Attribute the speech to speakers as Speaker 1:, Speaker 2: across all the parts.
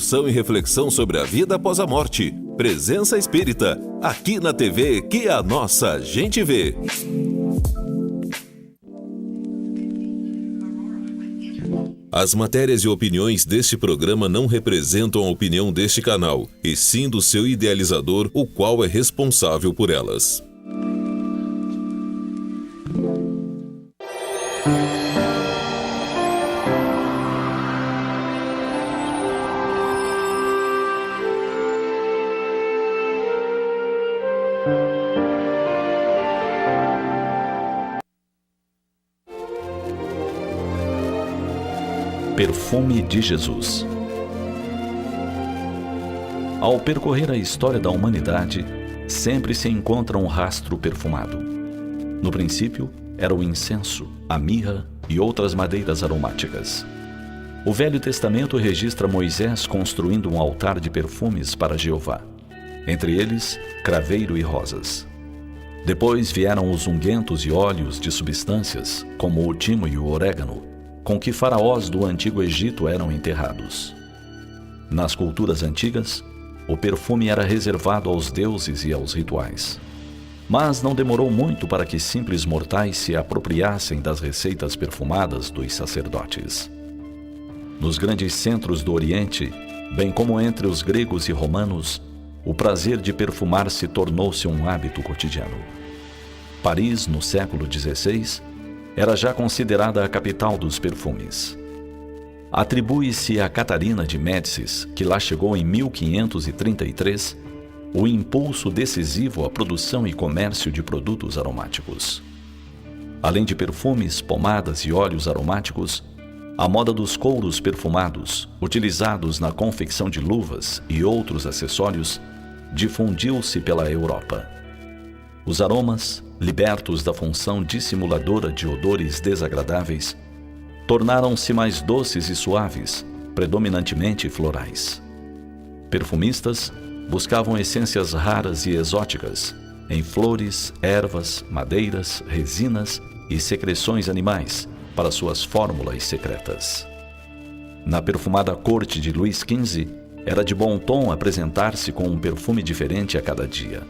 Speaker 1: Discussão e reflexão sobre a vida após a morte. Presença Espírita, aqui na TV que a nossa gente vê. As matérias e opiniões deste programa não representam a opinião deste canal, e sim do seu idealizador, o qual é responsável por elas.
Speaker 2: Perfume de Jesus. Ao percorrer a história da humanidade, sempre se encontra um rastro perfumado. No princípio, era o incenso, a mirra e outras madeiras aromáticas. O Velho Testamento registra Moisés construindo um altar de perfumes para Jeová, entre eles, craveiro e rosas. Depois vieram os ungüentos e óleos de substâncias, como o timo e o orégano, com que faraós do Antigo Egito eram enterrados. Nas culturas antigas, o perfume era reservado aos deuses e aos rituais. Mas não demorou muito para que simples mortais se apropriassem das receitas perfumadas dos sacerdotes. Nos grandes centros do Oriente, bem como entre os gregos e romanos, o prazer de perfumar-se tornou-se um hábito cotidiano. Paris, no século XVI, era já considerada a capital dos perfumes. Atribui-se a Catarina de Médicis, que lá chegou em 1533, o impulso decisivo à produção e comércio de produtos aromáticos. Além de perfumes, pomadas e óleos aromáticos, a moda dos couros perfumados, utilizados na confecção de luvas e outros acessórios, difundiu-se pela Europa. Os aromas, libertos da função dissimuladora de odores desagradáveis, tornaram-se mais doces e suaves, predominantemente florais. Perfumistas buscavam essências raras e exóticas em flores, ervas, madeiras, resinas e secreções animais para suas fórmulas secretas. Na perfumada corte de Luís XV, era de bom tom apresentar-se com um perfume diferente a cada dia.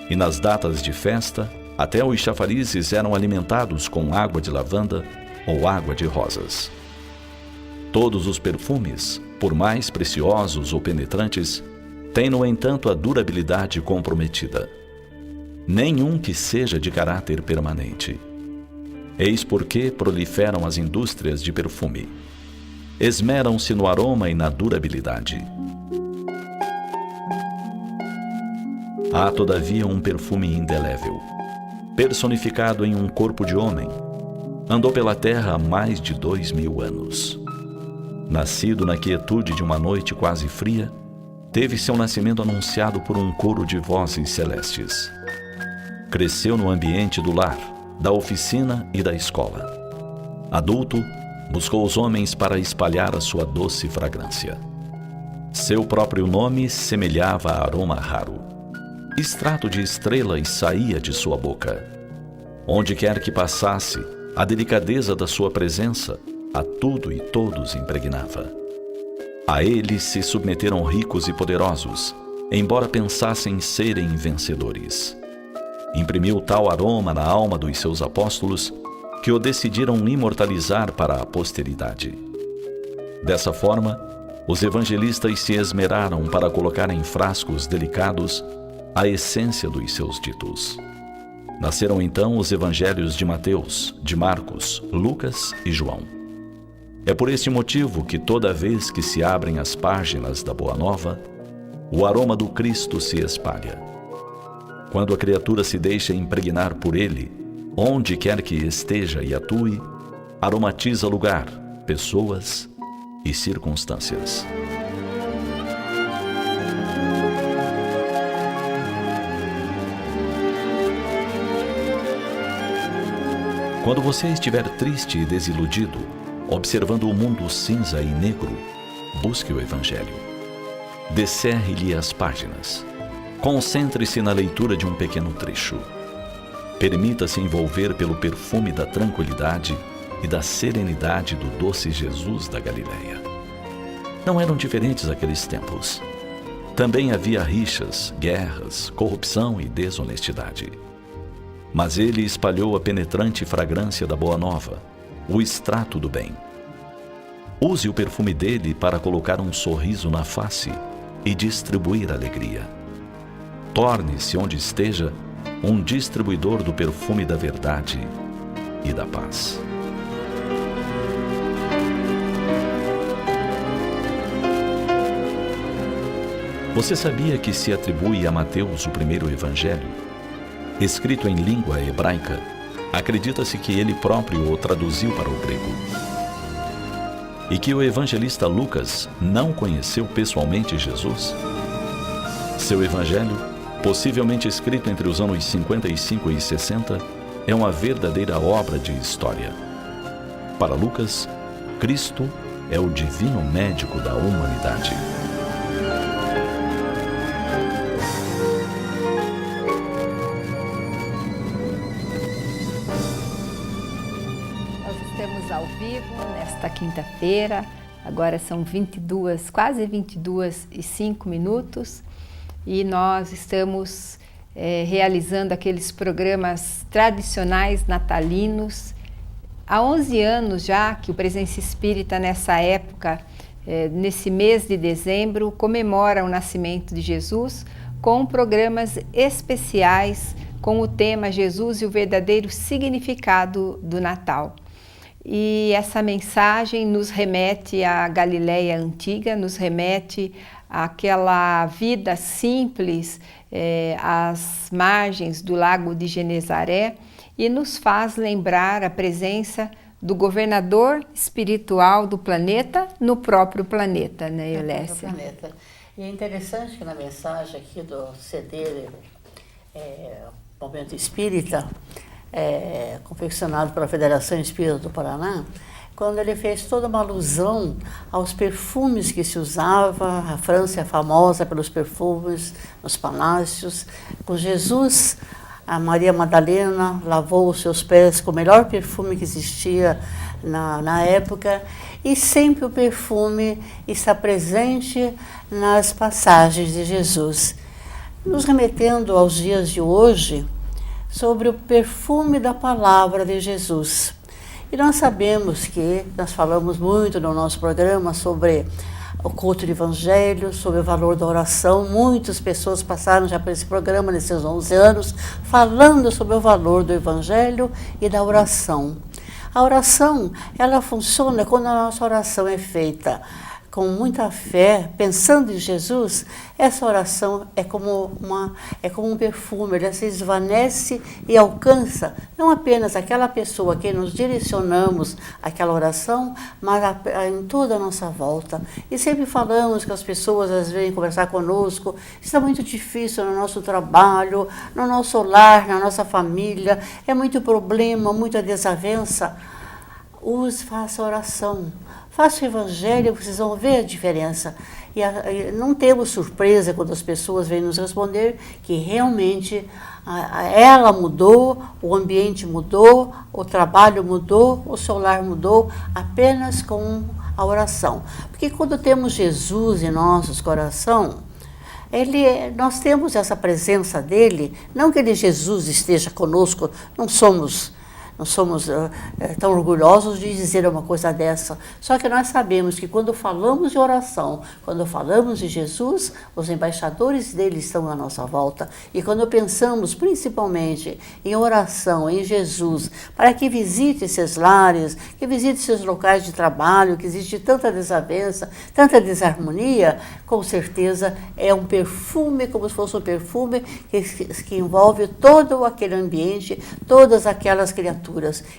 Speaker 2: E nas datas de festa, até os chafarizes eram alimentados com água de lavanda ou água de rosas. Todos os perfumes, por mais preciosos ou penetrantes, têm, no entanto, a durabilidade comprometida. Nenhum que seja de caráter permanente. Eis porque proliferam as indústrias de perfume. Esmeram-se no aroma e na durabilidade. Há, todavia, um perfume indelével, personificado em um corpo de homem. Andou pela terra há mais de 2000 anos. Nascido na quietude de uma noite quase fria, teve seu nascimento anunciado por um coro de vozes celestes. Cresceu no ambiente do lar, da oficina e da escola. Adulto, buscou os homens para espalhar a sua doce fragrância. Seu próprio nome semelhava a aroma raro. Extrato de estrelas saía de sua boca. Onde quer que passasse, a delicadeza da sua presença a tudo e todos impregnava. A ele se submeteram ricos e poderosos, embora pensassem serem vencedores. Imprimiu tal aroma na alma dos seus apóstolos que o decidiram imortalizar para a posteridade. Dessa forma, os evangelistas se esmeraram para colocar em frascos delicados a essência dos seus ditos. Nasceram então os evangelhos de Mateus, de Marcos, Lucas e João. É por este motivo que toda vez que se abrem as páginas da Boa Nova, o aroma do Cristo se espalha. Quando a criatura se deixa impregnar por ele, onde quer que esteja e atue, aromatiza lugar, pessoas e circunstâncias. Quando você estiver triste e desiludido, observando o mundo cinza e negro, busque o Evangelho. Descerre-lhe as páginas. Concentre-se na leitura de um pequeno trecho. Permita-se envolver pelo perfume da tranquilidade e da serenidade do doce Jesus da Galileia. não eram diferentes aqueles tempos. Também havia rixas, guerras, corrupção e desonestidade. Mas ele espalhou a penetrante fragrância da Boa Nova, o extrato do bem. Use o perfume dele para colocar um sorriso na face e distribuir alegria. Torne-se, onde esteja, um distribuidor do perfume da verdade e da paz. Você sabia que se atribui a Mateus o primeiro evangelho? Escrito em língua hebraica, acredita-se que ele próprio o traduziu para o grego. E que o evangelista Lucas não conheceu pessoalmente Jesus? Seu evangelho, possivelmente escrito entre os anos 55 e 60, é uma verdadeira obra de história. Para Lucas, Cristo é o divino médico da humanidade.
Speaker 3: Ao vivo nesta quinta-feira, agora são quase 22h05 e nós estamos realizando aqueles programas tradicionais natalinos. Há 11 anos já que o Presença Espírita nessa época, nesse mês de dezembro, comemora o nascimento de Jesus com programas especiais com o tema Jesus e o verdadeiro significado do Natal. E essa mensagem nos remete à Galileia antiga, nos remete àquela vida simples às margens do lago de Genezaré e nos faz lembrar a presença do governador espiritual do planeta no próprio planeta, né, Eulécia?
Speaker 4: No planeta. E é interessante que na mensagem aqui do CD Momento Espírita, confeccionado pela Federação Espírita do Paraná, quando ele fez toda uma alusão aos perfumes que se usava. A França é famosa pelos perfumes nos palácios. Com Jesus, a Maria Madalena lavou os seus pés com o melhor perfume que existia na época, e sempre o perfume está presente nas passagens de Jesus, nos remetendo aos dias de hoje, sobre o perfume da palavra de Jesus. E nós sabemos que nós falamos muito no nosso programa sobre o culto do Evangelho, sobre o valor da oração. Muitas pessoas passaram já por esse programa nesses 11 anos, falando sobre o valor do Evangelho e da oração. A oração, ela funciona quando a nossa oração é feita com muita fé, pensando em Jesus. Essa oração é como um perfume, ela se desvanece e alcança não apenas aquela pessoa a quem nos direcionamos aquela oração, mas em toda a nossa volta. E sempre falamos que as pessoas às vezes vêm conversar conosco, está muito difícil no nosso trabalho, no nosso lar, na nossa família, é muito problema, muita desavença. Faça oração. Faça o Evangelho, vocês vão ver a diferença. E não temos surpresa quando as pessoas vêm nos responder que realmente ela mudou, o ambiente mudou, o trabalho mudou, o seu lar mudou, apenas com a oração. Porque quando temos Jesus em nossos corações, nós temos essa presença dele, não que Jesus esteja conosco, não somos tão orgulhosos de dizer uma coisa dessa. Só que nós sabemos que quando falamos de oração, quando falamos de Jesus, os embaixadores dele estão à nossa volta. E quando pensamos principalmente em oração, em Jesus, para que visite esses lares, que visite esses locais de trabalho, que existe tanta desavença, tanta desarmonia, com certeza é um perfume, como se fosse um perfume que envolve todo aquele ambiente, todas aquelas criaturas.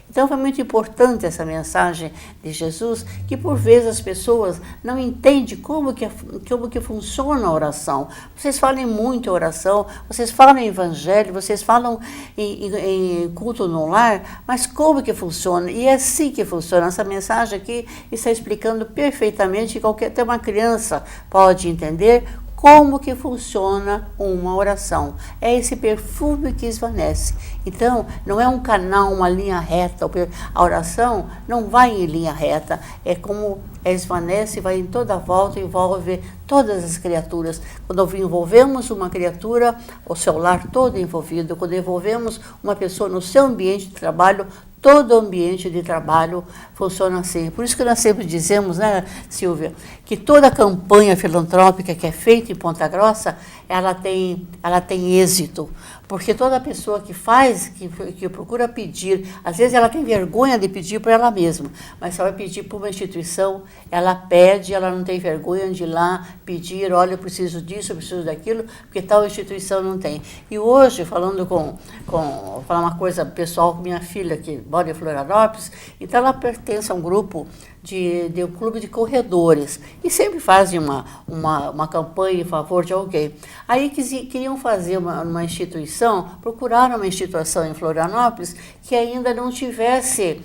Speaker 4: Então foi muito importante essa mensagem de Jesus, que por vezes as pessoas não entendem como que funciona a oração. Vocês falam muito em oração, vocês falam em evangelho, vocês falam em culto no lar, mas como que funciona? E é assim que funciona. Essa mensagem aqui está explicando perfeitamente, até uma criança pode entender como que funciona uma oração. É esse perfume que esvanece. Então, não é um canal, uma linha reta. A oração não vai em linha reta. É como esvanece, vai em toda a volta, envolve todas as criaturas. Quando envolvemos uma criatura, o seu lar todo é envolvido. Quando envolvemos uma pessoa no seu ambiente de trabalho, todo o ambiente de trabalho funciona assim. Por isso que nós sempre dizemos, né, Silvia, que toda campanha filantrópica que é feita em Ponta Grossa, ela tem êxito. Porque toda pessoa que faz, que procura pedir, às vezes ela tem vergonha de pedir para ela mesma, mas se ela vai pedir para uma instituição, ela pede, ela não tem vergonha de ir lá pedir, olha, eu preciso disso, eu preciso daquilo, porque tal instituição não tem. E hoje, falando vou falar uma coisa pessoal com minha filha, que mora em Florianópolis, então ela pertence a um grupo de um clube de corredores, e sempre fazem uma campanha em favor de alguém. Aí queriam fazer uma instituição, procuraram uma instituição em Florianópolis que ainda não tivesse,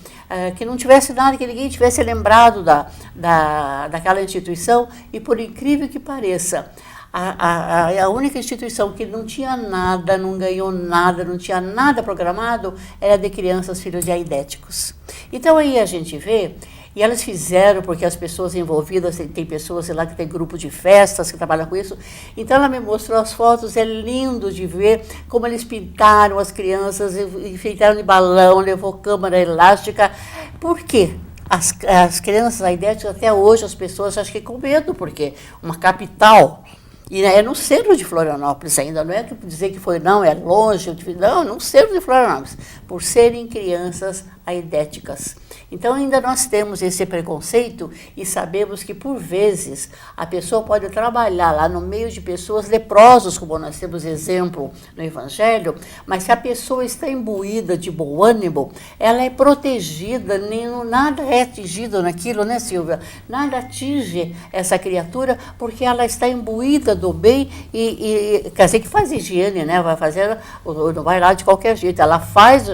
Speaker 4: nada, que ninguém tivesse lembrado daquela instituição, e por incrível que pareça, a única instituição que não tinha nada, não ganhou nada, não tinha nada programado, era de crianças filhos de aidéticos. Então aí a gente vê. E elas fizeram, porque as pessoas envolvidas, tem pessoas lá que tem grupo de festas que trabalham com isso. Então ela me mostrou as fotos, é lindo de ver como eles pintaram as crianças, enfeitaram de balão, levou câmara elástica. Por quê? As crianças aidéticas, até hoje, as pessoas acham que com medo, porque uma capital. E é no centro de Florianópolis ainda, não é dizer que foi, não, é longe, não, no centro de Florianópolis, por serem crianças aidéticas. Então ainda nós temos esse preconceito e sabemos que por vezes a pessoa pode trabalhar lá no meio de pessoas leprosos, como nós temos exemplo no Evangelho, mas se a pessoa está imbuída de bom ânimo, ela é protegida, nada é atingido naquilo, né, Silvia? Nada atinge essa criatura porque ela está imbuída do bem e quer dizer que faz higiene, né? Não vai lá de qualquer jeito, ela faz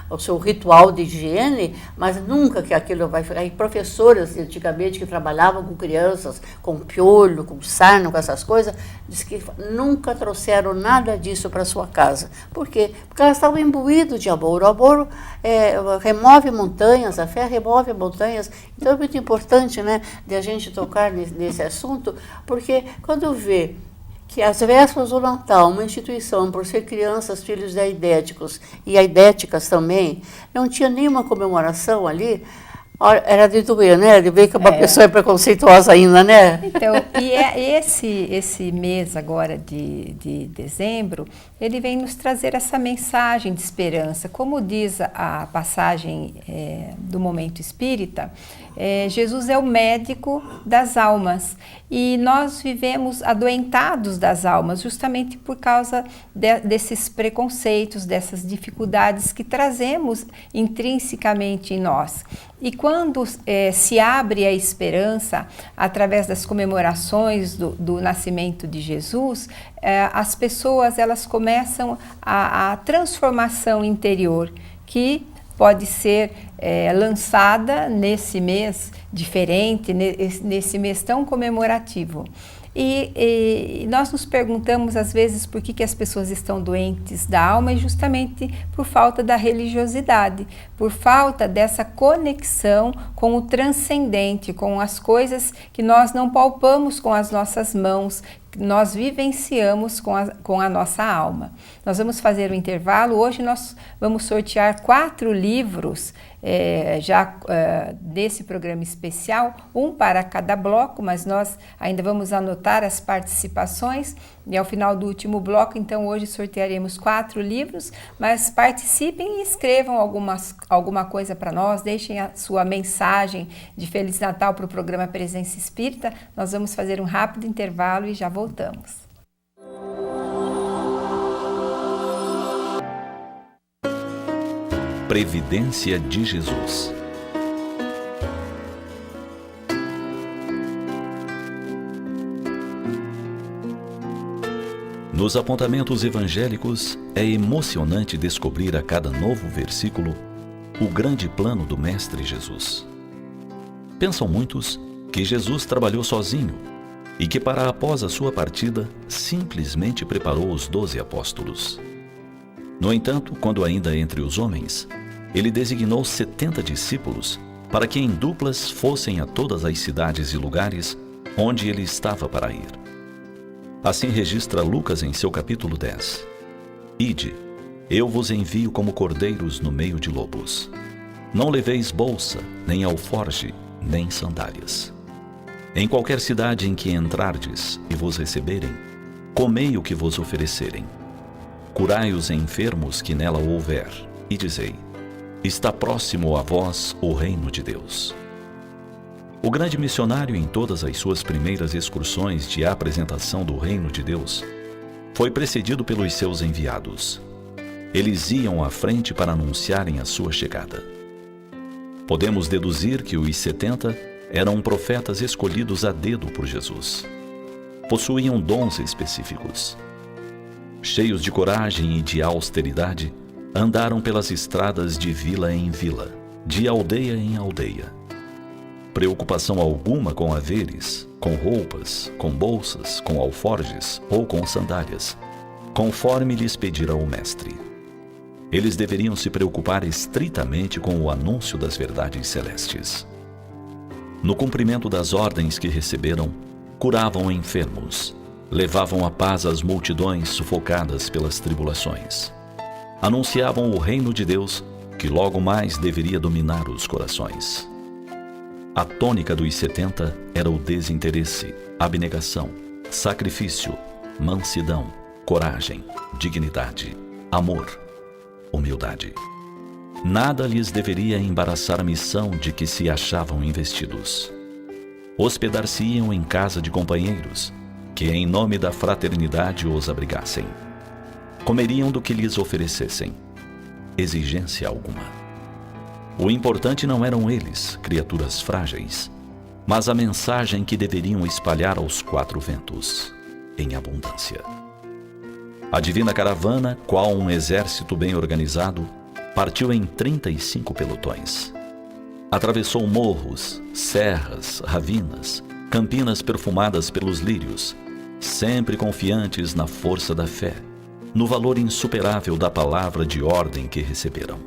Speaker 4: o seu ritual de higiene, mas nunca que aquilo vai ficar. E professoras antigamente que trabalhavam com crianças, com piolho, com sarna, com essas coisas, diz que nunca trouxeram nada disso para sua casa. Por quê? Porque elas estavam imbuídas de amor. O amor remove montanhas, a fé remove montanhas. Então é muito importante, né, de a gente tocar nesse assunto, porque quando vê que às vésperas do Natal, uma instituição, por ser crianças, filhos de aidéticos e aidéticas também, não tinha nenhuma comemoração ali, era de doer, né? De ver que uma pessoa é preconceituosa ainda, né?
Speaker 3: Então, e esse mês agora de dezembro, ele vem nos trazer essa mensagem de esperança. Como diz a passagem do Momento Espírita, Jesus é o médico das almas e nós vivemos adoentados das almas justamente por causa desses preconceitos, dessas dificuldades que trazemos intrinsecamente em nós. E quando se abre a esperança através das comemorações do nascimento de Jesus, as pessoas elas começam a transformação interior que pode ser lançada nesse mês diferente, nesse mês tão comemorativo. E nós nos perguntamos às vezes por que as pessoas estão doentes da alma, e justamente por falta da religiosidade, por falta dessa conexão com o transcendente, com as coisas que nós não palpamos com as nossas mãos, nós vivenciamos com a nossa alma. Nós vamos fazer um intervalo. Hoje nós vamos sortear 4 livros desse programa especial, um para cada bloco, mas nós ainda vamos anotar as participações e ao final do último bloco, então hoje sortearemos 4 livros, mas participem e escrevam alguma coisa para nós, deixem a sua mensagem de Feliz Natal para o programa Presença Espírita. Nós vamos fazer um rápido intervalo e já voltamos.
Speaker 2: Previdência de Jesus. Nos apontamentos evangélicos, é emocionante descobrir a cada novo versículo o grande plano do Mestre Jesus. Pensam muitos que Jesus trabalhou sozinho e que, para após a sua partida, simplesmente preparou os 12 apóstolos. No entanto, quando ainda entre os homens, ele designou 70 discípulos para que em duplas fossem a todas as cidades e lugares onde ele estava para ir. Assim registra Lucas em seu capítulo 10. Ide, eu vos envio como cordeiros no meio de lobos. Não leveis bolsa, nem alforge, nem sandálias. Em qualquer cidade em que entrardes e vos receberem, comei o que vos oferecerem. Curai os enfermos que nela houver, e dizei: está próximo a vós o reino de Deus. O grande missionário, em todas as suas primeiras excursões de apresentação do reino de Deus, foi precedido pelos seus enviados. Eles iam à frente para anunciarem a sua chegada. Podemos deduzir que os 70 eram profetas escolhidos a dedo por Jesus. Possuíam dons específicos. Cheios de coragem e de austeridade, andaram pelas estradas de vila em vila, de aldeia em aldeia. Preocupação alguma com haveres, com roupas, com bolsas, com alforjes ou com sandálias, conforme lhes pedira o Mestre. Eles deveriam se preocupar estritamente com o anúncio das verdades celestes. No cumprimento das ordens que receberam, curavam enfermos, levavam a paz às multidões sufocadas pelas tribulações. Anunciavam o reino de Deus, que logo mais deveria dominar os corações. A tônica dos 70 era o desinteresse, abnegação, sacrifício, mansidão, coragem, dignidade, amor, humildade. Nada lhes deveria embaraçar a missão de que se achavam investidos. Hospedar-se-iam em casa de companheiros, que em nome da fraternidade os abrigassem. Comeriam do que lhes oferecessem. Exigência alguma. O importante não eram eles, criaturas frágeis, mas a mensagem que deveriam espalhar aos 4 ventos, em abundância. A divina caravana, qual um exército bem organizado, partiu em 35 pelotões. Atravessou morros, serras, ravinas, campinas perfumadas pelos lírios, sempre confiantes na força da fé, no valor insuperável da palavra de ordem que receberam.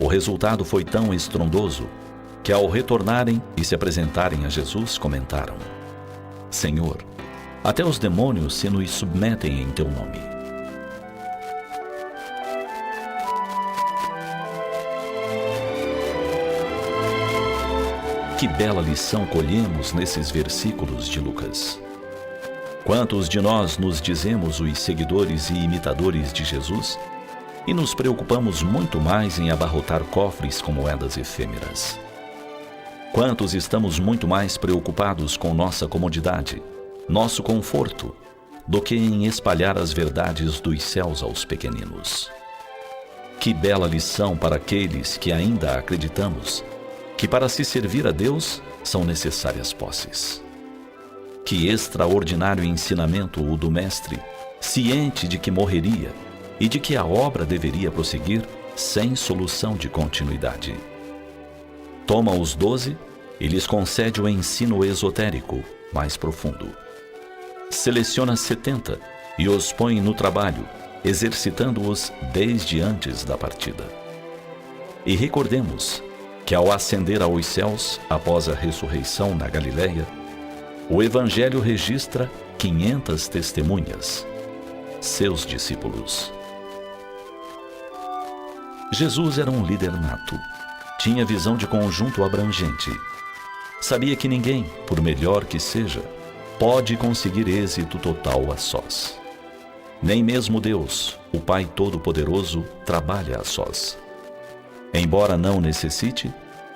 Speaker 2: O resultado foi tão estrondoso que, ao retornarem e se apresentarem a Jesus, comentaram: Senhor, até os demônios se nos submetem em teu nome. Que bela lição colhemos nesses versículos de Lucas. Quantos de nós nos dizemos os seguidores e imitadores de Jesus e nos preocupamos muito mais em abarrotar cofres com moedas efêmeras? Quantos estamos muito mais preocupados com nossa comodidade, nosso conforto, do que em espalhar as verdades dos céus aos pequeninos? Que bela lição para aqueles que ainda acreditamos que para se servir a Deus são necessárias posses. Que extraordinário ensinamento o do Mestre, ciente de que morreria e de que a obra deveria prosseguir sem solução de continuidade. Toma os 12 e lhes concede o ensino esotérico mais profundo. Seleciona 70 e os põe no trabalho, exercitando-os desde antes da partida. E recordemos que, ao ascender aos céus após a ressurreição na Galileia, o Evangelho registra 500 testemunhas, seus discípulos. Jesus era um líder nato. Tinha visão de conjunto abrangente. Sabia que ninguém, por melhor que seja, pode conseguir êxito total a sós. Nem mesmo Deus, o Pai Todo-Poderoso, trabalha a sós. Embora não necessite,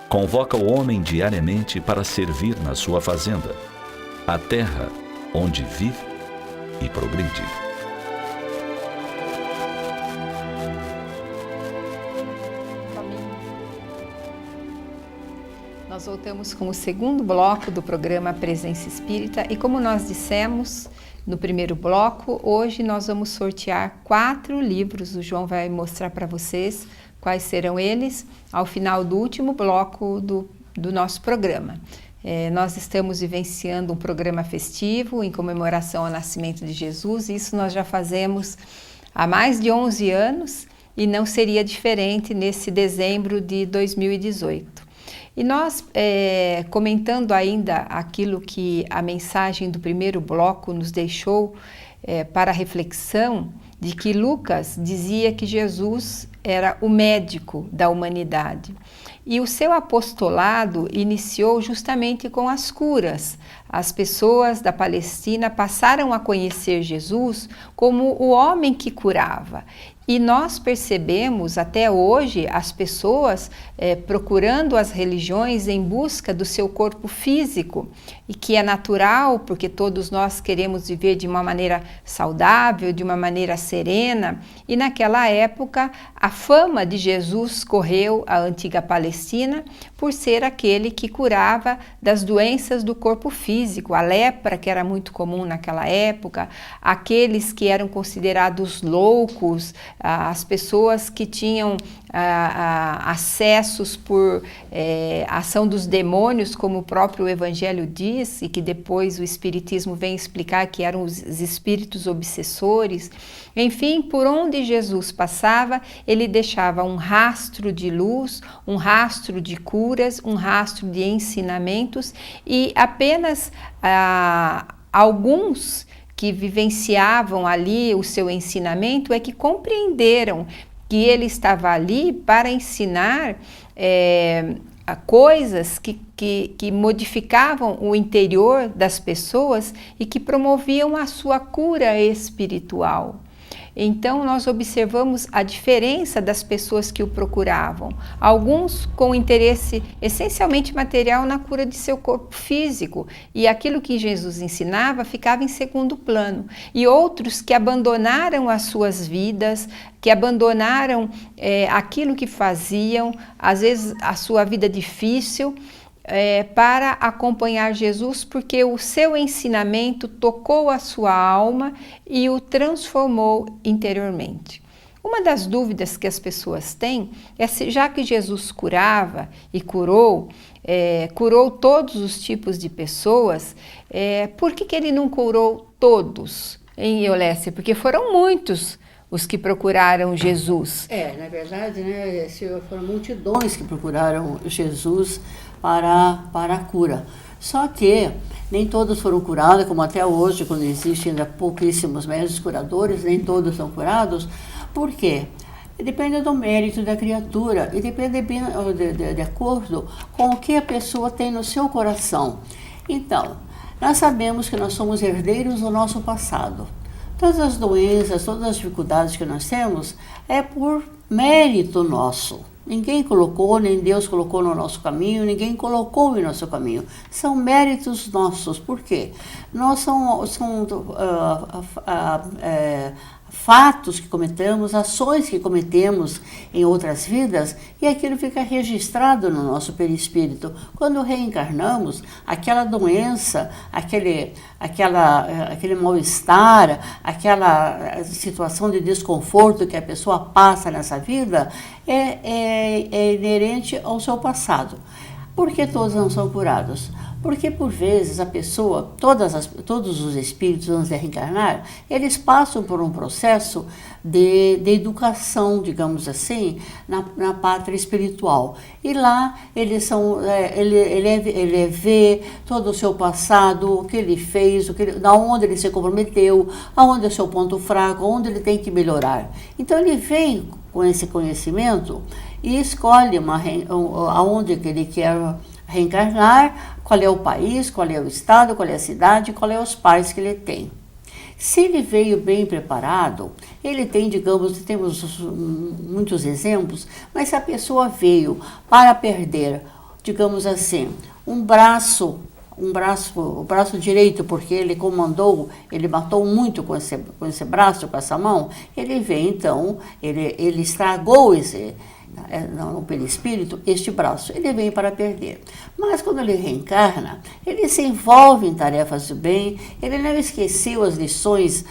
Speaker 2: convoca o homem diariamente para servir na sua fazenda, a terra onde vive e progride.
Speaker 3: Nós voltamos com o segundo bloco do programa Presença Espírita e, como nós dissemos no primeiro bloco, hoje nós vamos sortear 4 livros. O João vai mostrar para vocês quais serão eles ao final do último bloco do nosso programa. Nós estamos vivenciando um programa festivo em comemoração ao nascimento de Jesus. Isso nós já fazemos há mais de 11 anos e não seria diferente nesse dezembro de 2018. E nós, comentando ainda aquilo que a mensagem do primeiro bloco nos deixou para reflexão, de que Lucas dizia que Jesus era o médico da humanidade. E o seu apostolado iniciou justamente com as curas. As pessoas da Palestina passaram a conhecer Jesus como o homem que curava. E nós percebemos até hoje as pessoas procurando as religiões em busca do seu corpo físico, e que é natural, porque todos nós queremos viver de uma maneira saudável, de uma maneira serena. E naquela época a fama de Jesus correu à antiga Palestina por ser aquele que curava das doenças do corpo físico, a lepra, que era muito comum naquela época, aqueles que eram considerados loucos, as pessoas que tinham acessos por ação dos demônios, como o próprio Evangelho diz, e que depois o Espiritismo vem explicar que eram os espíritos obsessores. Enfim, por onde Jesus passava, ele deixava um rastro de luz, um rastro de curas, um rastro de ensinamentos, e apenas alguns que vivenciavam ali o seu ensinamento é que compreenderam que ele estava ali para ensinar coisas que modificavam o interior das pessoas e que promoviam a sua cura espiritual. Então, nós observamos a diferença das pessoas que o procuravam. Alguns com interesse essencialmente material na cura de seu corpo físico, e aquilo que Jesus ensinava ficava em segundo plano. E outros que abandonaram as suas vidas, que abandonaram aquilo que faziam, às vezes a sua vida difícil, para acompanhar Jesus, porque o seu ensinamento tocou a sua alma e o transformou interiormente. Uma das dúvidas que as pessoas têm é se, já que Jesus curava e curou todos os tipos de pessoas, por que ele não curou todos, hein, Eulécia? Porque foram muitos os que procuraram Jesus.
Speaker 4: Na verdade, né, foram multidões que procuraram Jesus para a cura. Só que nem todos foram curados, como até hoje, quando existem ainda pouquíssimos médicos curadores, nem todos são curados. Por quê? Depende do mérito da criatura e depende de acordo com o que a pessoa tem no seu coração. Então, nós sabemos que nós somos herdeiros do nosso passado. Todas as doenças, todas as dificuldades que nós temos é por mérito nosso. Ninguém colocou, nem Deus colocou no nosso caminho, ninguém colocou em nosso caminho. São méritos nossos. Por quê? Nós são fatos que cometemos, ações que cometemos em outras vidas, e aquilo fica registrado no nosso perispírito. Quando reencarnamos, aquela doença, aquele mal-estar, aquela situação de desconforto que a pessoa passa nessa vida é inerente ao seu passado. Por que todos não são curados? Porque, por vezes, a pessoa, todos os espíritos, antes de reencarnar, eles passam por um processo de educação, digamos assim, na pátria espiritual. E lá ele vê todo o seu passado, o que ele fez, da onde ele se comprometeu, aonde é o seu ponto fraco, onde ele tem que melhorar. Então, ele vem com esse conhecimento e escolhe aonde que ele quer reencarnar, qual é o país, qual é o estado, qual é a cidade, qual é os pais que ele tem. Se ele veio bem preparado, ele tem, digamos, temos muitos exemplos, mas se a pessoa veio para perder, digamos assim, o braço direito, porque ele matou muito com esse braço, com essa mão, ele veio, então, ele estragou no perispírito, este braço, ele vem para perder. Mas quando ele reencarna, ele se envolve em tarefas do bem, ele não esqueceu as lições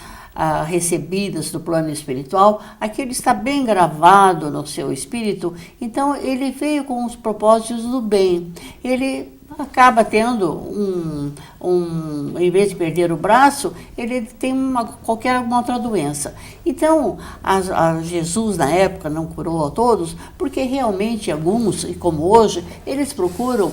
Speaker 4: recebidas do plano espiritual, aquilo está bem gravado no seu espírito, então ele veio com os propósitos do bem. Ele acaba tendo em vez de perder o braço, ele tem qualquer outra doença. Então, Jesus na época não curou a todos, porque realmente alguns, e como hoje, eles procuram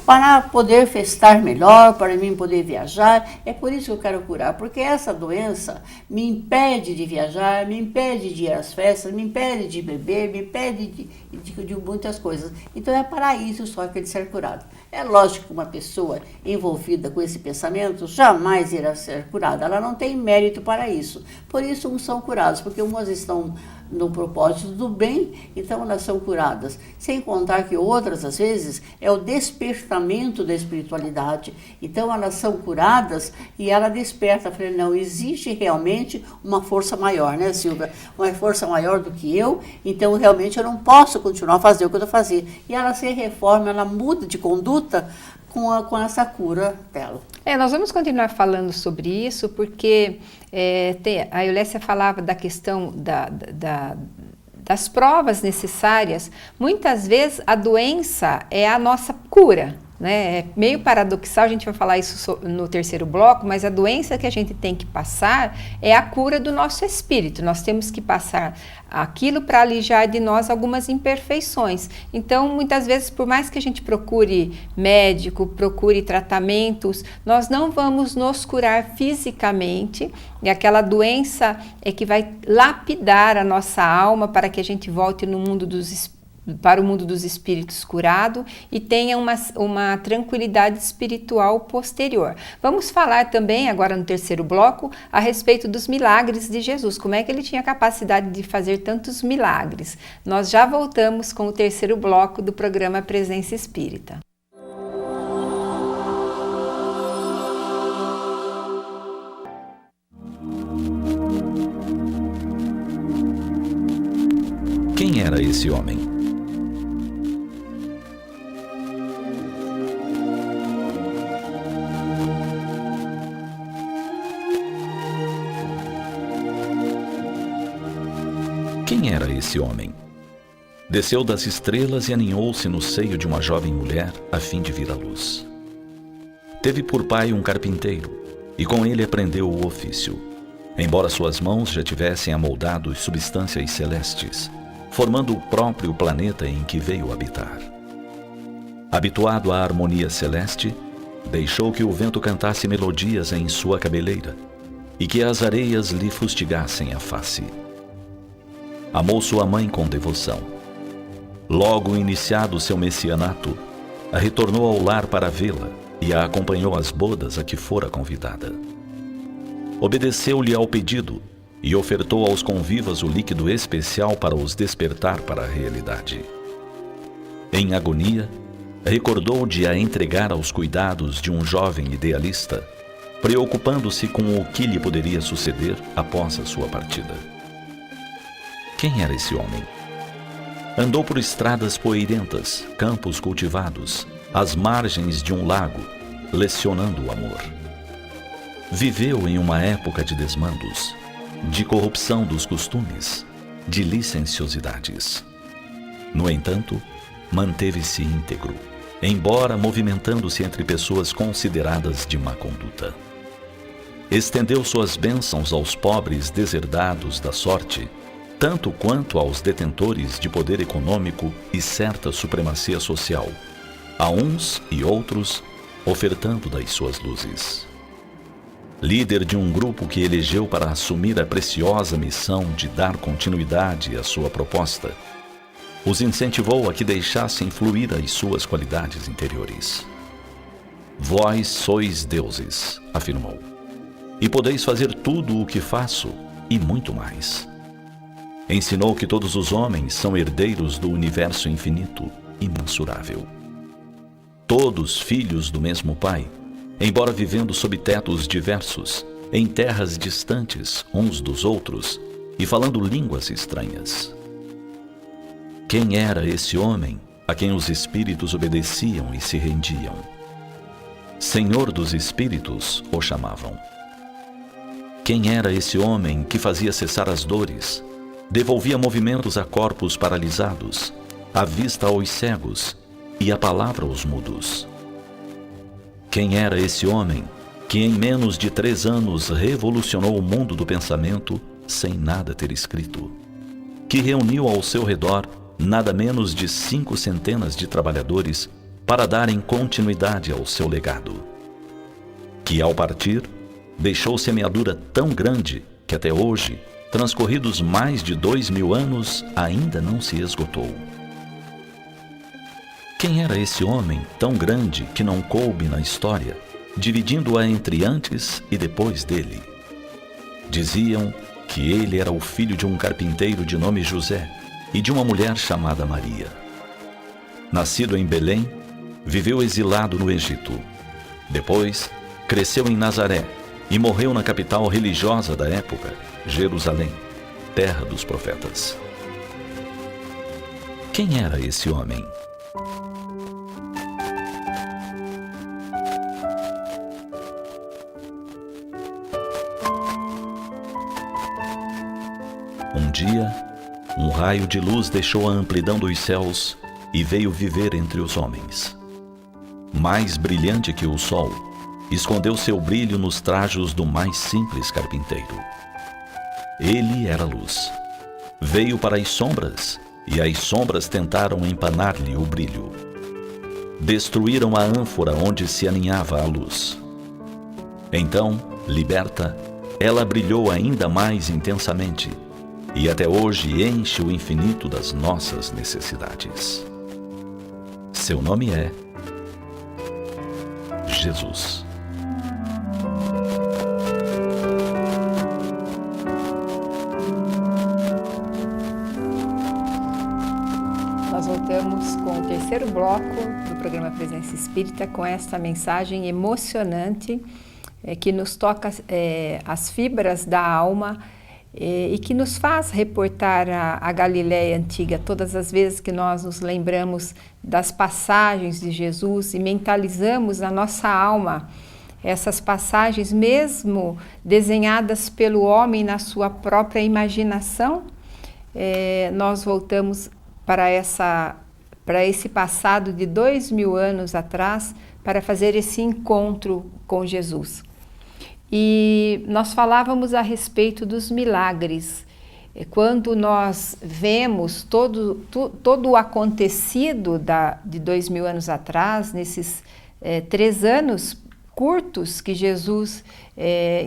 Speaker 4: para poder festar melhor, para mim poder viajar. É por isso que eu quero curar, porque essa doença me impede de viajar, me impede de ir às festas, me impede de beber, me impede de muitas coisas. Então é para isso só que ele ser curado. É lógico que uma pessoa envolvida com esse pensamento jamais irá ser curada, ela não tem mérito para isso. Por isso uns são curados, porque umas estão no propósito do bem, então elas são curadas. Sem contar que outras, às vezes, é o despertamento da espiritualidade. Então elas são curadas e ela desperta. Eu falei, não, existe realmente uma força maior, né, Silvia? Uma força maior do que eu, então realmente eu não posso continuar a fazer o que eu estou fazendo. E ela se reforma, ela muda de conduta com essa cura dela.
Speaker 3: Nós vamos continuar falando sobre isso, porque a Eulécia falava da questão das provas necessárias. Muitas vezes a doença é a nossa cura, né? É meio paradoxal, a gente vai falar isso no terceiro bloco, mas a doença que a gente tem que passar é a cura do nosso espírito. Nós temos que passar aquilo para alijar de nós algumas imperfeições. Então, muitas vezes, por mais que a gente procure médico, procure tratamentos, nós não vamos nos curar fisicamente, e aquela doença é que vai lapidar a nossa alma para que a gente volte para o mundo dos espíritos curado e tenha uma tranquilidade espiritual posterior. Vamos falar também, agora no terceiro bloco, a respeito dos milagres de Jesus. Como é que ele tinha capacidade de fazer tantos milagres? Nós já voltamos com o terceiro bloco do programa Presença Espírita.
Speaker 2: Quem era esse homem? Quem era esse homem? Desceu das estrelas e aninhou-se no seio de uma jovem mulher a fim de vir à luz. Teve por pai um carpinteiro e com ele aprendeu o ofício, embora suas mãos já tivessem amoldado substâncias celestes, formando o próprio planeta em que veio habitar. Habituado à harmonia celeste, deixou que o vento cantasse melodias em sua cabeleira e que as areias lhe fustigassem a face. Amou sua mãe com devoção. Logo iniciado seu messianato, a retornou ao lar para vê-la e a acompanhou às bodas a que fora convidada. Obedeceu-lhe ao pedido e ofertou aos convivas o líquido especial para os despertar para a realidade. Em agonia, recordou de a entregar aos cuidados de um jovem idealista, preocupando-se com o que lhe poderia suceder após a sua partida. Quem era esse homem? Andou por estradas poeirentas, campos cultivados, às margens de um lago, lecionando o amor. Viveu em uma época de desmandos, de corrupção dos costumes, de licenciosidades. No entanto, manteve-se íntegro, embora movimentando-se entre pessoas consideradas de má conduta. Estendeu suas bênçãos aos pobres deserdados da sorte, tanto quanto aos detentores de poder econômico e certa supremacia social, a uns e outros ofertando das suas luzes. Líder de um grupo que elegeu para assumir a preciosa missão de dar continuidade à sua proposta, os incentivou a que deixassem fluir as suas qualidades interiores. Vós sois deuses, afirmou, e podeis fazer tudo o que faço e muito mais. Ensinou que todos os homens são herdeiros do universo infinito, imensurável. Todos filhos do mesmo Pai, embora vivendo sob tetos diversos, em terras distantes uns dos outros e falando línguas estranhas. Quem era esse homem a quem os espíritos obedeciam e se rendiam? Senhor dos Espíritos o chamavam. Quem era esse homem que fazia cessar as dores, devolvia movimentos a corpos paralisados, a vista aos cegos e a palavra aos mudos? Quem era esse homem que em menos de 3 anos revolucionou o mundo do pensamento sem nada ter escrito? Que reuniu ao seu redor nada menos de 5 centenas de trabalhadores para darem continuidade ao seu legado? Que ao partir, deixou semeadura tão grande que até hoje, transcorridos mais de 2000 anos, ainda não se esgotou. Quem era esse homem tão grande que não coube na história, dividindo-a entre antes e depois dele? Diziam que ele era o filho de um carpinteiro de nome José e de uma mulher chamada Maria. Nascido em Belém, viveu exilado no Egito. Depois, cresceu em Nazaré e morreu na capital religiosa da época, Jerusalém, terra dos profetas. Quem era esse homem? Um dia, um raio de luz deixou a amplidão dos céus e veio viver entre os homens. Mais brilhante que o sol, escondeu seu brilho nos trajos do mais simples carpinteiro. Ele era luz. Veio para as sombras, e as sombras tentaram empanar-lhe o brilho. Destruíram a ânfora onde se aninhava a luz. Então, liberta, ela brilhou ainda mais intensamente, e até hoje enche o infinito das nossas necessidades. Seu nome é Jesus.
Speaker 3: Nós voltamos com o terceiro bloco do programa Presença Espírita, com esta mensagem emocionante que nos toca as fibras da alma e que nos faz reportar a Galiléia antiga todas as vezes que nós nos lembramos das passagens de Jesus e mentalizamos na nossa alma essas passagens, mesmo desenhadas pelo homem na sua própria imaginação. Nós voltamos para esse passado de 2000 anos atrás para fazer esse encontro com Jesus. E nós falávamos a respeito dos milagres. Quando nós vemos todo o acontecido de 2000 anos atrás, nesses 3 anos curtos que Jesus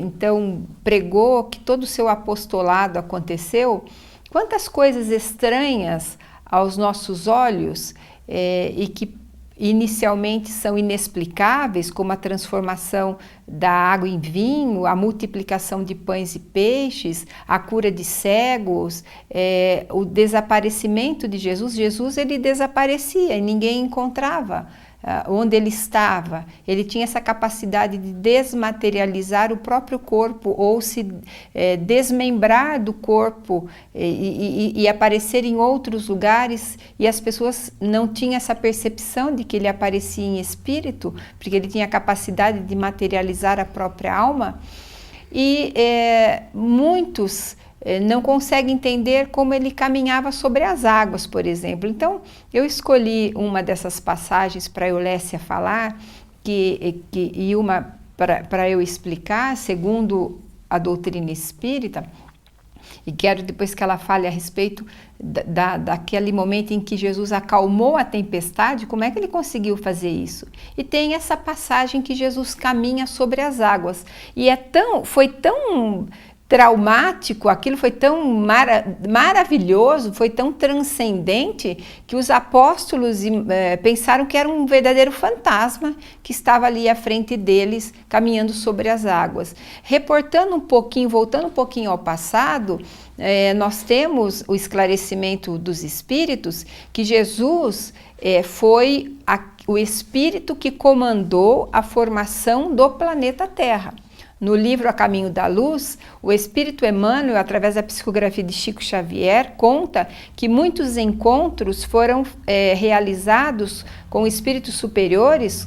Speaker 3: então pregou, que todo o seu apostolado aconteceu, quantas coisas estranhas aos nossos olhos e que inicialmente são inexplicáveis, como a transformação da água em vinho, a multiplicação de pães e peixes, a cura de cegos, o desaparecimento de Jesus. Jesus, ele desaparecia e ninguém encontrava onde ele estava. Ele tinha essa capacidade de desmaterializar o próprio corpo ou se desmembrar do corpo e aparecer em outros lugares, e as pessoas não tinham essa percepção de que ele aparecia em espírito, porque ele tinha a capacidade de materializar a própria alma. E muitos não conseguem entender como ele caminhava sobre as águas, por exemplo. Então, eu escolhi uma dessas passagens para a Eulécia falar, e uma para eu explicar, segundo a doutrina espírita, e quero depois que ela fale a respeito daquele momento em que Jesus acalmou a tempestade, como é que ele conseguiu fazer isso? E tem essa passagem que Jesus caminha sobre as águas, e foi tão traumático, aquilo foi tão maravilhoso, foi tão transcendente, que os apóstolos pensaram que era um verdadeiro fantasma que estava ali à frente deles, caminhando sobre as águas. Reportando um pouquinho, voltando um pouquinho ao passado, nós temos o esclarecimento dos Espíritos, que Jesus foi o Espírito que comandou a formação do planeta Terra. No livro A Caminho da Luz, o Espírito Emmanuel, através da psicografia de Chico Xavier, conta que muitos encontros foram realizados com espíritos superiores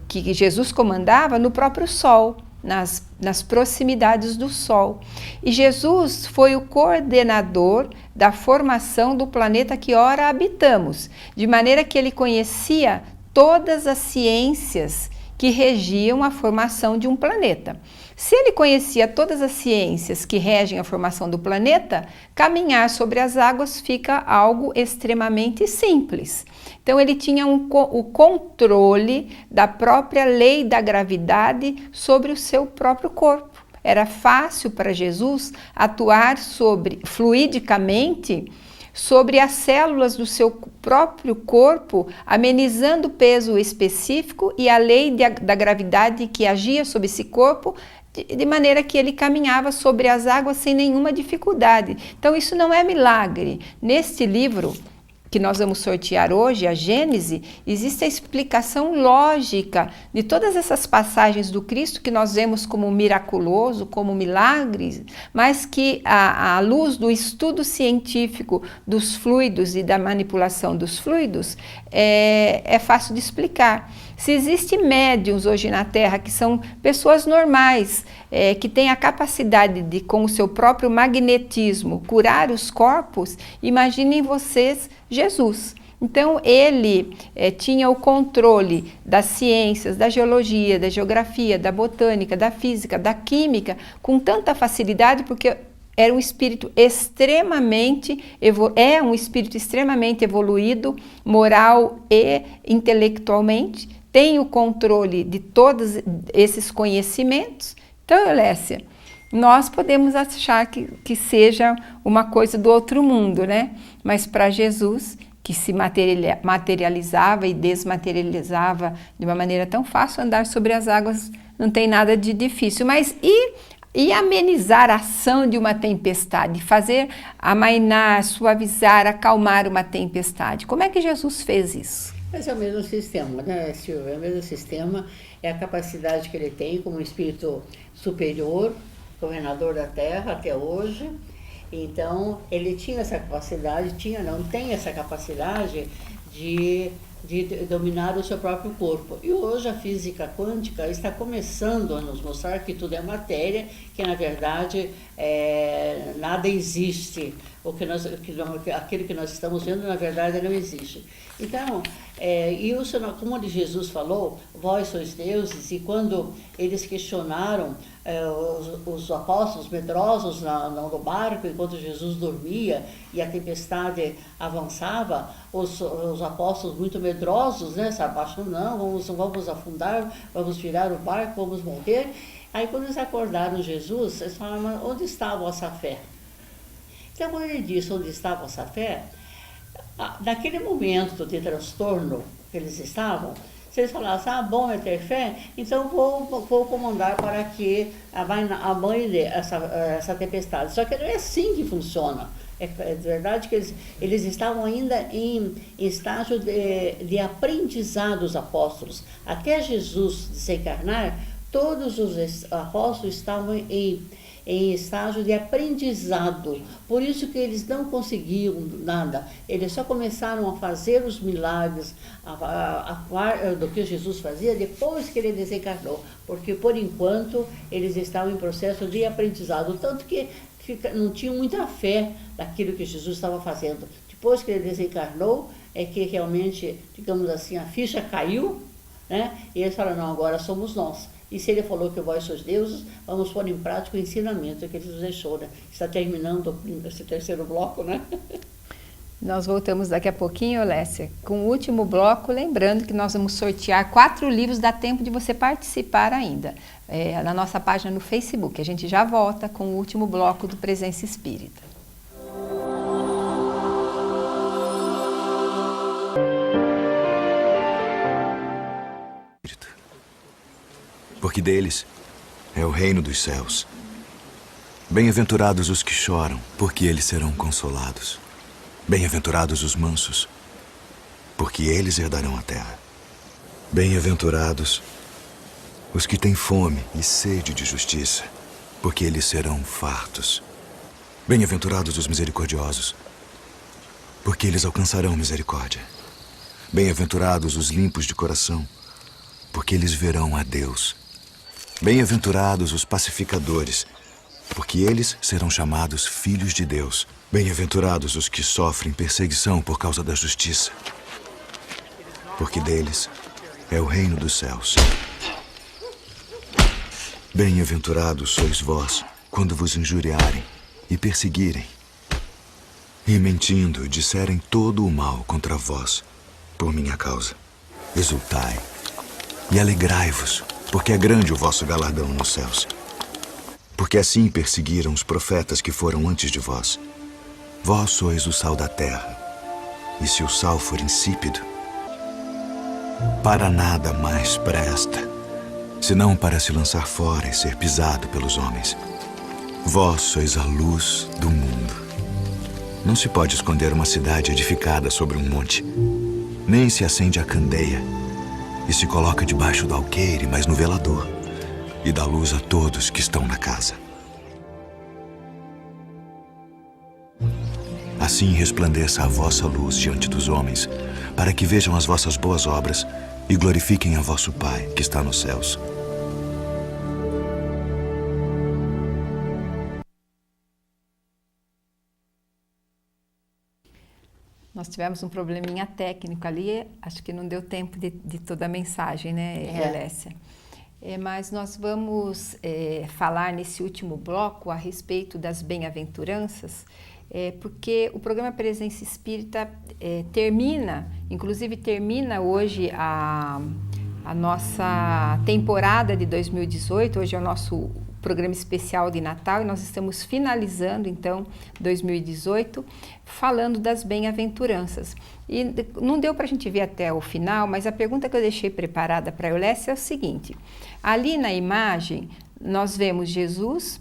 Speaker 3: que Jesus comandava no próprio Sol, nas proximidades do Sol. E Jesus foi o coordenador da formação do planeta que ora habitamos, de maneira que ele conhecia todas as ciências que regiam a formação de um planeta. Se ele conhecia todas as ciências que regem a formação do planeta, caminhar sobre as águas fica algo extremamente simples. Então ele tinha o controle da própria lei da gravidade sobre o seu próprio corpo. Era fácil para Jesus atuar fluidicamente sobre as células do seu próprio corpo, amenizando o peso específico e a lei da gravidade que agia sobre esse corpo, de maneira que ele caminhava sobre as águas sem nenhuma dificuldade. Então isso não é milagre. Neste livro que nós vamos sortear hoje, a Gênese, existe a explicação lógica de todas essas passagens do Cristo que nós vemos como miraculoso, como milagres, mas que à luz do estudo científico dos fluidos e da manipulação dos fluidos, é fácil de explicar. Se existem médiuns hoje na Terra que são pessoas normais, que têm a capacidade de, com o seu próprio magnetismo, curar os corpos, imaginem vocês Jesus. Então ele tinha o controle das ciências, da geologia, da geografia, da botânica, da física, da química, com tanta facilidade, porque era um espírito extremamente evoluído, moral e intelectualmente, tem o controle de todos esses conhecimentos. Então, Eulécia, nós podemos achar que seja uma coisa do outro mundo, né? Mas para Jesus, que se materializava e desmaterializava de uma maneira tão fácil, andar sobre as águas não tem nada de difícil. Mas e amenizar a ação de uma tempestade, fazer amainar, suavizar, acalmar uma tempestade? Como é que Jesus fez isso?
Speaker 4: Mas é o mesmo sistema, né, Silvia? É o mesmo sistema, é a capacidade que ele tem como espírito superior, governador da Terra até hoje. Então, ele tinha essa capacidade, tem essa capacidade de dominar o seu próprio corpo. E hoje a física quântica está começando a nos mostrar que tudo é matéria, que na verdade nada existe. Aquilo que nós estamos vendo, na verdade, não existe. Então, como Jesus falou, vós sois deuses, e quando eles questionaram os apóstolos medrosos no barco, enquanto Jesus dormia e a tempestade avançava, os apóstolos muito medrosos, né, se abaixam, não, vamos afundar, vamos virar o barco, vamos morrer. Aí quando eles acordaram Jesus, eles falaram, mas onde está a vossa fé? Então, quando ele disse onde está a vossa fé, naquele momento de transtorno que eles estavam, se eles falassem, bom é ter fé, então vou comandar para que amanhe essa tempestade. Só que não é assim que funciona. É verdade que eles estavam ainda em estágio de aprendizado, os apóstolos. Até Jesus desencarnar, todos os apóstolos estavam em estágio de aprendizado. Por isso que eles não conseguiam nada. Eles só começaram a fazer os milagres do que Jesus fazia depois que ele desencarnou. Porque, por enquanto, eles estavam em processo de aprendizado. Tanto que não tinham muita fé naquilo que Jesus estava fazendo. Depois que ele desencarnou, é que realmente, digamos assim, a ficha caiu, né? E eles falaram, não, agora somos nós. E se ele falou que vós sois deuses, vamos pôr em prática o ensinamento que ele nos deixou, né? Está terminando esse terceiro bloco, né?
Speaker 3: Nós voltamos daqui a pouquinho, Eulécia, com o último bloco, lembrando que nós vamos sortear 4 livros, dá tempo de você participar ainda, na nossa página no Facebook. A gente já volta com o último bloco do Presença Espírita.
Speaker 5: Porque deles é o reino dos céus. Bem-aventurados os que choram, porque eles serão consolados. Bem-aventurados os mansos, porque eles herdarão a terra. Bem-aventurados os que têm fome e sede de justiça, porque eles serão fartos. Bem-aventurados os misericordiosos, porque eles alcançarão misericórdia. Bem-aventurados os limpos de coração, porque eles verão a Deus. Bem-aventurados os pacificadores, porque eles serão chamados filhos de Deus. Bem-aventurados os que sofrem perseguição por causa da justiça, porque deles é o reino dos céus. Bem-aventurados sois vós, quando vos injuriarem e perseguirem, e mentindo disserem todo o mal contra vós, por minha causa. Exultai e alegrai-vos, porque é grande o vosso galardão nos céus. Porque assim perseguiram os profetas que foram antes de vós. Vós sois o sal da terra, e se o sal for insípido, para nada mais presta, senão para se lançar fora e ser pisado pelos homens. Vós sois a luz do mundo. Não se pode esconder uma cidade edificada sobre um monte, nem se acende a candeia e se coloca debaixo do alqueire, mas no velador, e dá luz a todos que estão na casa. Assim resplandeça a vossa luz diante dos homens, para que vejam as vossas boas obras e glorifiquem a vosso Pai que está nos céus.
Speaker 3: Nós tivemos um probleminha técnico ali, acho que não deu tempo de toda a mensagem, né, Eulécia? Mas nós vamos falar nesse último bloco a respeito das bem-aventuranças, porque o programa Presença Espírita termina hoje a nossa temporada de 2018, hoje é o nosso programa especial de Natal e nós estamos finalizando então 2018 falando das bem-aventuranças. E não deu para a gente ver até o final, mas a pergunta que eu deixei preparada para a Eulécia é o seguinte: ali na imagem nós vemos Jesus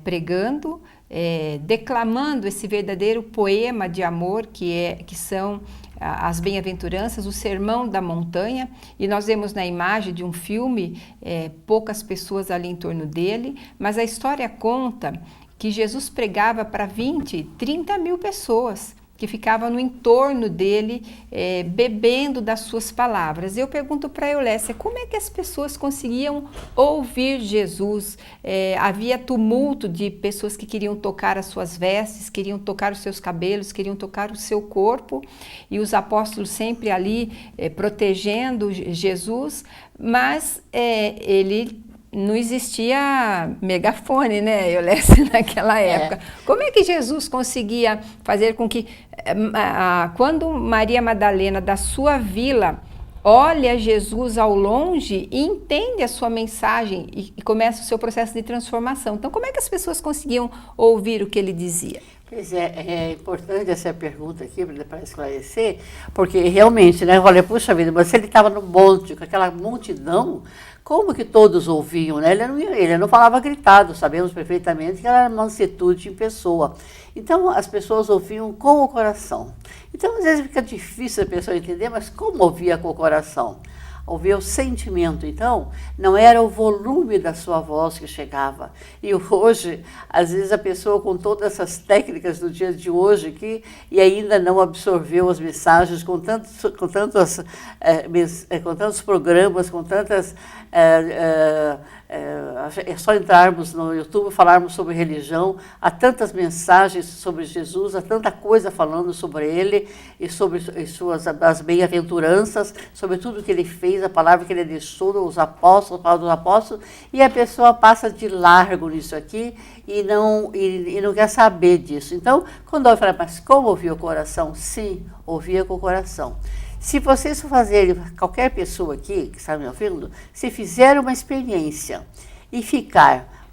Speaker 3: pregando, declamando esse verdadeiro poema de amor que são as bem-aventuranças, o Sermão da Montanha, e nós vemos na imagem de um filme poucas pessoas ali em torno dele, mas a história conta que Jesus pregava para 20, 30 mil pessoas que ficavam no entorno dele, bebendo das suas palavras. Eu pergunto para a Eulécia, como é que as pessoas conseguiam ouvir Jesus? Havia tumulto de pessoas que queriam tocar as suas vestes, queriam tocar os seus cabelos, queriam tocar o seu corpo, e os apóstolos sempre ali protegendo Jesus, mas ele... Não existia megafone, né, Eulécia, naquela época. Como é que Jesus conseguia fazer com que, quando Maria Madalena, da sua vila, olha Jesus ao longe e entende a sua mensagem e começa o seu processo de transformação? Então, como é que as pessoas conseguiam ouvir o que ele dizia?
Speaker 4: Pois é importante essa pergunta aqui para esclarecer, porque realmente, né, eu falei, puxa vida, mas se ele estava no monte, com aquela multidão, como que todos ouviam, né? Ele não falava gritado, sabemos perfeitamente que era uma mansitude em pessoa. Então, as pessoas ouviam com o coração. Então, às vezes fica difícil a pessoa entender, mas como ouvia com o coração? Ouvia o sentimento. Então, não era o volume da sua voz que chegava. E hoje, às vezes a pessoa com todas essas técnicas do dia de hoje e ainda não absorveu as mensagens com tantos programas, com tantas... é só entrarmos no YouTube, falarmos sobre religião, há tantas mensagens sobre Jesus, há tanta coisa falando sobre ele e sobre as bem-aventuranças, sobre tudo que ele fez, a palavra que ele deixou, os apóstolos, a palavra dos apóstolos, e a pessoa passa de largo nisso aqui e não quer saber disso. Então, quando eu falo, mas como ouvir o coração? Sim, ouvia com o coração. Se vocês fazerem, qualquer pessoa aqui que está me ouvindo, se fizer uma experiência e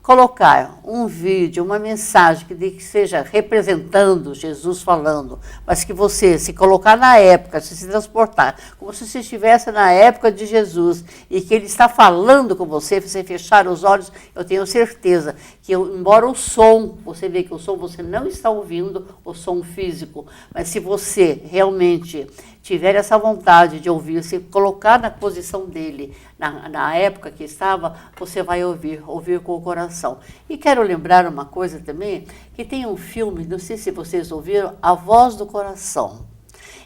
Speaker 4: colocar um vídeo, uma mensagem que seja representando Jesus falando, mas que você se colocar na época, se transportar, como se você estivesse na época de Jesus e que ele está falando com você fechar os olhos, eu tenho certeza que, embora o som, você vê que o som você não está ouvindo, o som físico, mas se você realmente tiver essa vontade de ouvir, se colocar na posição dele, na época que estava, você vai ouvir com o coração. E quero lembrar uma coisa também, que tem um filme, não sei se vocês ouviram, A Voz do Coração.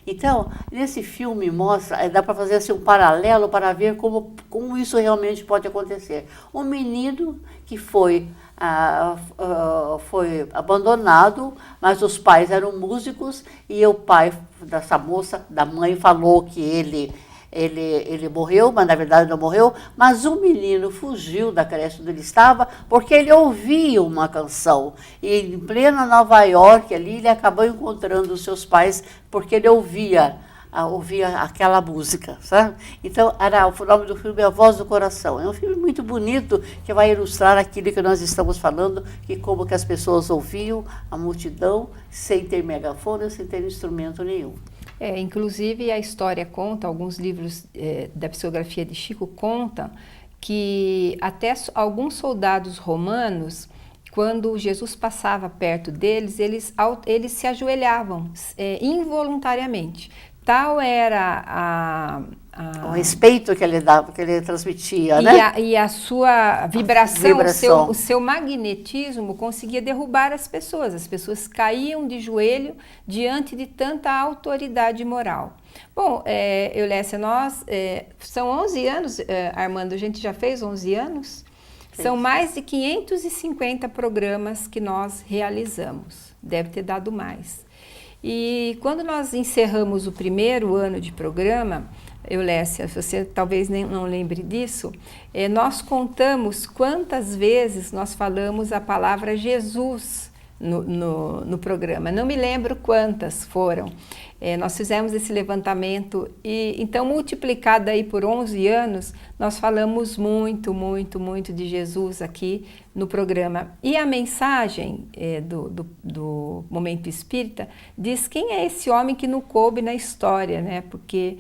Speaker 4: Então, nesse filme mostra, dá para fazer assim, um paralelo para ver como isso realmente pode acontecer. Um menino que foi abandonado, mas os pais eram músicos e o pai dessa moça, da mãe, falou que ele Ele morreu, mas na verdade não morreu, mas o menino fugiu da creche onde ele estava porque ele ouvia uma canção. E em plena Nova York, ali, ele acabou encontrando os seus pais porque ele ouvia aquela música, sabe? Então, o nome do filme é A Voz do Coração. É um filme muito bonito que vai ilustrar aquilo que nós estamos falando, que como que as pessoas ouviam a multidão sem ter megafone, sem ter instrumento nenhum.
Speaker 3: Inclusive, a história conta, alguns livros da psicografia de Chico contam que até alguns soldados romanos, quando Jesus passava perto deles, eles se ajoelhavam involuntariamente. Tal era
Speaker 4: o respeito que ele dava, que ele transmitia, né?
Speaker 3: E a sua vibração. O seu magnetismo conseguia derrubar as pessoas caíam de joelho diante de tanta autoridade moral. Bom, Eulécia, são 11 anos, Armando, a gente já fez 11 anos? São mais de 550 programas que nós realizamos, deve ter dado mais. E quando nós encerramos o primeiro ano de programa, Eulécia, você talvez não lembre disso, nós contamos quantas vezes nós falamos a palavra Jesus no programa. Não me lembro quantas foram. Nós fizemos esse levantamento e então multiplicado aí por 11 anos, nós falamos muito, muito, muito de Jesus aqui no programa. E a mensagem do Momento Espírita diz quem é esse homem que não coube na história, né? Porque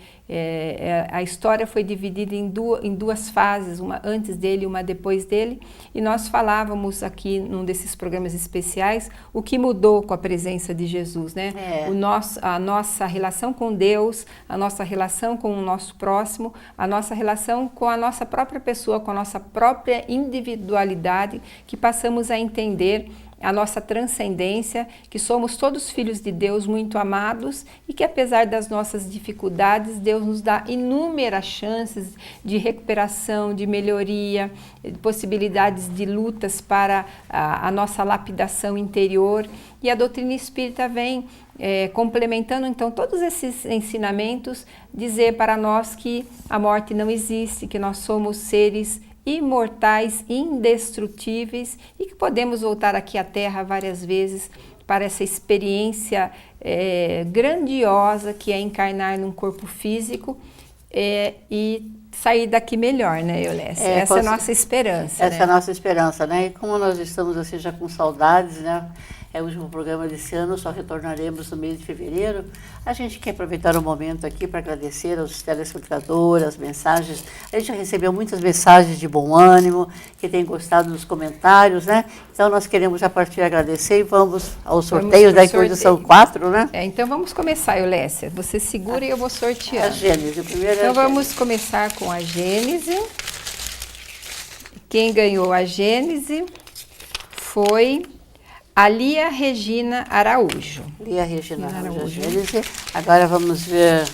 Speaker 3: a história foi dividida em duas fases, uma antes dele e uma depois dele, e nós falávamos aqui num desses programas especiais o que mudou com a presença de Jesus, né? A nossa relação com Deus, a nossa relação com o nosso próximo, a nossa relação com a nossa própria pessoa, com a nossa própria individualidade, que passamos a entender a nossa transcendência, que somos todos filhos de Deus muito amados e que apesar das nossas dificuldades, Deus nos dá inúmeras chances de recuperação, de melhoria, possibilidades de lutas para a nossa lapidação interior. E a doutrina espírita vem complementando então todos esses ensinamentos, dizer para nós que a morte não existe, que nós somos seres imortais, indestrutíveis e que podemos voltar aqui à Terra várias vezes para essa experiência grandiosa que é encarnar num corpo físico e sair daqui melhor, né, Eulécia? Essa é a nossa esperança.
Speaker 4: Essa é a nossa esperança, né? E como nós estamos assim já com saudades, né? É o último programa desse ano, só retornaremos no mês de fevereiro. A gente quer aproveitar o momento aqui para agradecer aos telespectadores, as mensagens. A gente já recebeu muitas mensagens de bom ânimo, que têm gostado dos comentários, né? Então nós queremos a partir agradecer e vamos aos sorteios, daí que hoje são 4, né?
Speaker 3: Então vamos começar, Eulécia. Você segura e eu vou sortear.
Speaker 4: A Gênese, o primeiro
Speaker 3: então vamos começar com a Gênese. Quem ganhou a Gênese foi a Lia Regina Araújo.
Speaker 4: Lia Regina Araújo. Agora vamos ver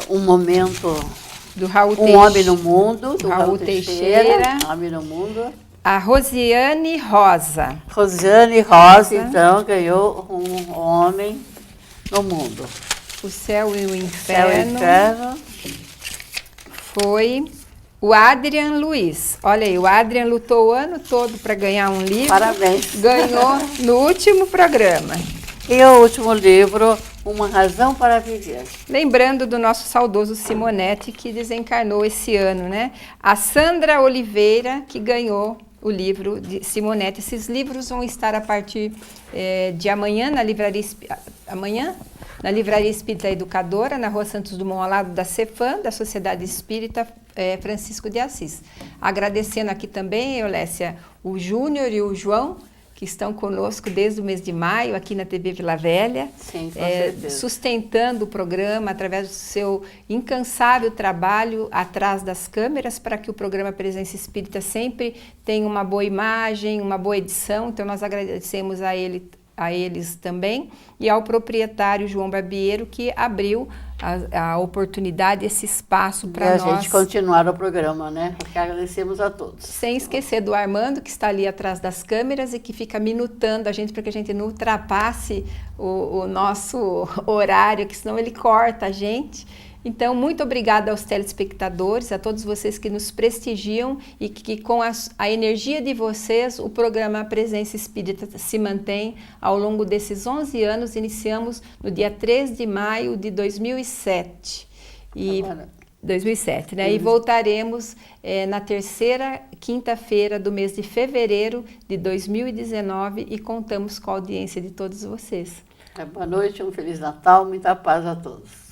Speaker 4: um momento
Speaker 3: do Raul
Speaker 4: Um Homem no Mundo, do
Speaker 3: Raul Teixeira.
Speaker 4: Um Homem no Mundo.
Speaker 3: A Rosiane Rosa.
Speaker 4: Rosiane Rosa, então, ganhou Um Homem no Mundo.
Speaker 3: O Céu e o Inferno.
Speaker 4: Céu e Inferno.
Speaker 3: Foi o Adrian Luiz. Olha aí, o Adrian lutou o ano todo para ganhar um livro.
Speaker 4: Parabéns.
Speaker 3: Ganhou no último programa.
Speaker 4: E o último livro, Uma Razão para Viver.
Speaker 3: Lembrando do nosso saudoso Simonetti, que desencarnou esse ano, né? A Sandra Oliveira, que ganhou o livro de Simonetti. Esses livros vão estar a partir de amanhã na livraria... Na Livraria Espírita Educadora, na Rua Santos Dumont, ao lado da Cefam, da Sociedade Espírita Francisco de Assis. Agradecendo aqui também, Eulécia, o Júnior e o João, que estão conosco desde o mês de maio, aqui na TV Vila Velha,
Speaker 4: sim, com certeza,
Speaker 3: sustentando o programa através do seu incansável trabalho atrás das câmeras, para que o programa Presença Espírita sempre tenha uma boa imagem, uma boa edição. Então, nós agradecemos a eles também, e ao proprietário João Barbiero, que abriu a oportunidade, esse espaço para nós.
Speaker 4: E a gente continuar o programa, né? Porque agradecemos a todos.
Speaker 3: Sem esquecer do Armando, que está ali atrás das câmeras e que fica minutando a gente para que a gente não ultrapasse o nosso horário, que senão ele corta a gente. Então, muito obrigada aos telespectadores, a todos vocês que nos prestigiam e que com a energia de vocês, o programa Presença Espírita se mantém ao longo desses 11 anos. Iniciamos no dia 3 de maio de 2007. 2007, né? E voltaremos na terceira quinta-feira do mês de fevereiro de 2019 e contamos com a audiência de todos vocês.
Speaker 4: Boa noite, um Feliz Natal, muita paz a todos.